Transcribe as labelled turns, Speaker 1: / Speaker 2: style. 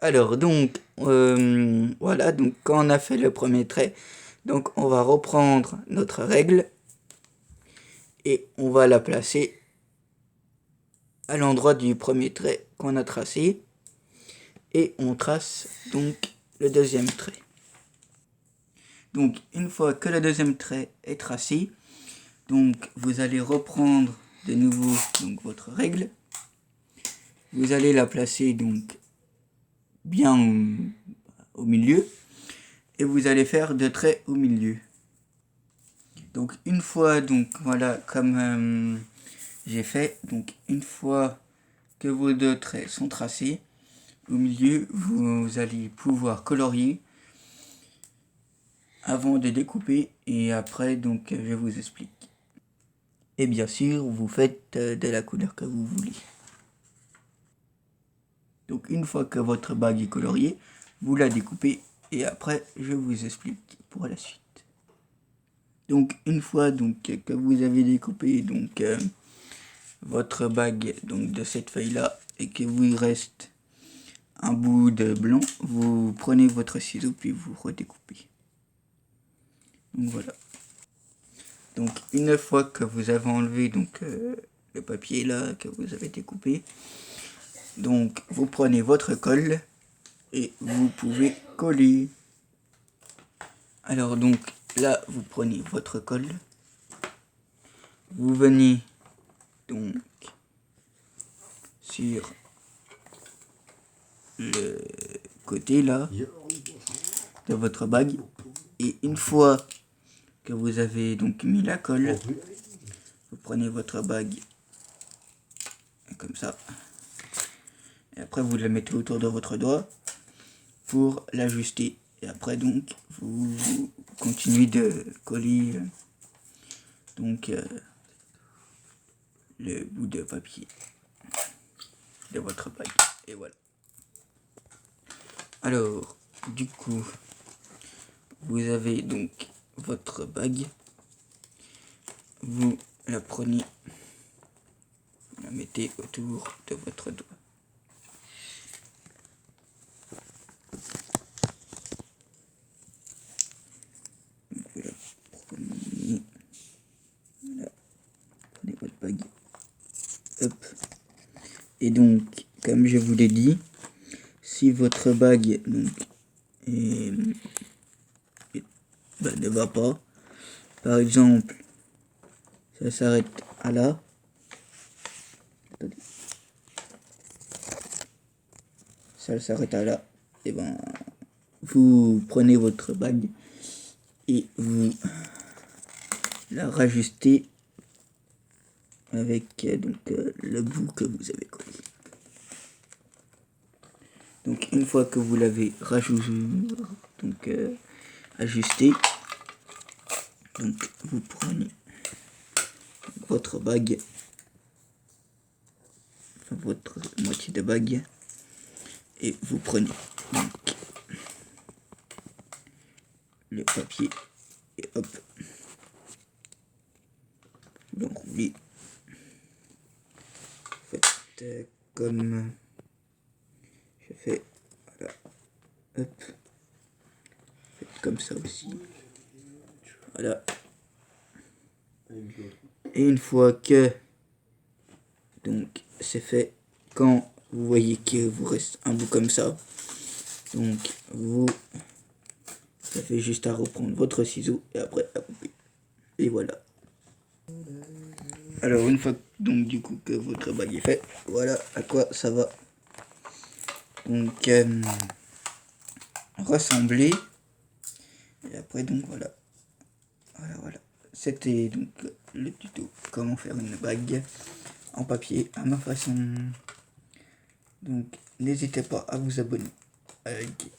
Speaker 1: Alors donc, voilà, donc quand on a fait le premier trait, donc on va reprendre notre règle et on va la placer à l'endroit du premier trait qu'on a tracé et on trace donc le deuxième trait. Donc une fois que le deuxième trait est tracé, donc vous allez reprendre de nouveau donc votre règle, vous allez la placer donc bien au milieu et vous allez faire 2 traits au milieu. Donc une fois, donc voilà, comme j'ai fait, donc une fois que vos 2 traits sont tracés, au milieu, vous allez pouvoir colorier avant de découper et après, donc je vous explique. Et bien sûr, vous faites de la couleur que vous voulez. Donc une fois que votre bague est coloriée, vous la découpez et après, je vous explique pour la suite. Donc une fois donc que vous avez découpé donc votre bague donc de cette feuille là et que vous il reste un bout de blanc, vous prenez votre ciseau puis vous redécoupez. Donc voilà. Donc une fois que vous avez enlevé donc le papier là que vous avez découpé, donc vous prenez votre colle et vous pouvez coller. Alors donc là vous prenez votre colle, vous venez donc sur le côté là de votre bague et une fois que vous avez donc mis la colle, vous prenez votre bague comme ça et après vous la mettez autour de votre doigt pour l'ajuster et après donc vous continuez de coller donc le bout de papier de votre bague et voilà. Alors du coup vous avez donc votre bague, vous la prenez, vous la mettez autour de votre doigt. Vous la prenez, voilà, prenez votre bague, hop, et donc comme je vous l'ai dit, si votre bague donc ne va pas, par exemple ça s'arrête à là, attendez, ça s'arrête à là, et ben vous prenez votre bague et vous la rajustez avec donc le bout que vous avez collé. Donc une fois que vous l'avez donc ajusté, donc vous prenez votre bague, enfin votre moitié de bague, et vous prenez donc le papier et hop, vous l'enroulez, faites comme je fais, voilà, hop, faites comme ça aussi, voilà. Et une fois que donc c'est fait, quand vous voyez qu'il vous reste un bout comme ça, donc vous avez juste à reprendre votre ciseau et après à couper. Et voilà. Alors une fois donc du coup que votre bague est fait, voilà à quoi ça va donc ressembler. Et après donc voilà. Voilà. C'était donc le tuto comment faire une bague en papier à ma façon. Donc n'hésitez pas à vous abonner, à liker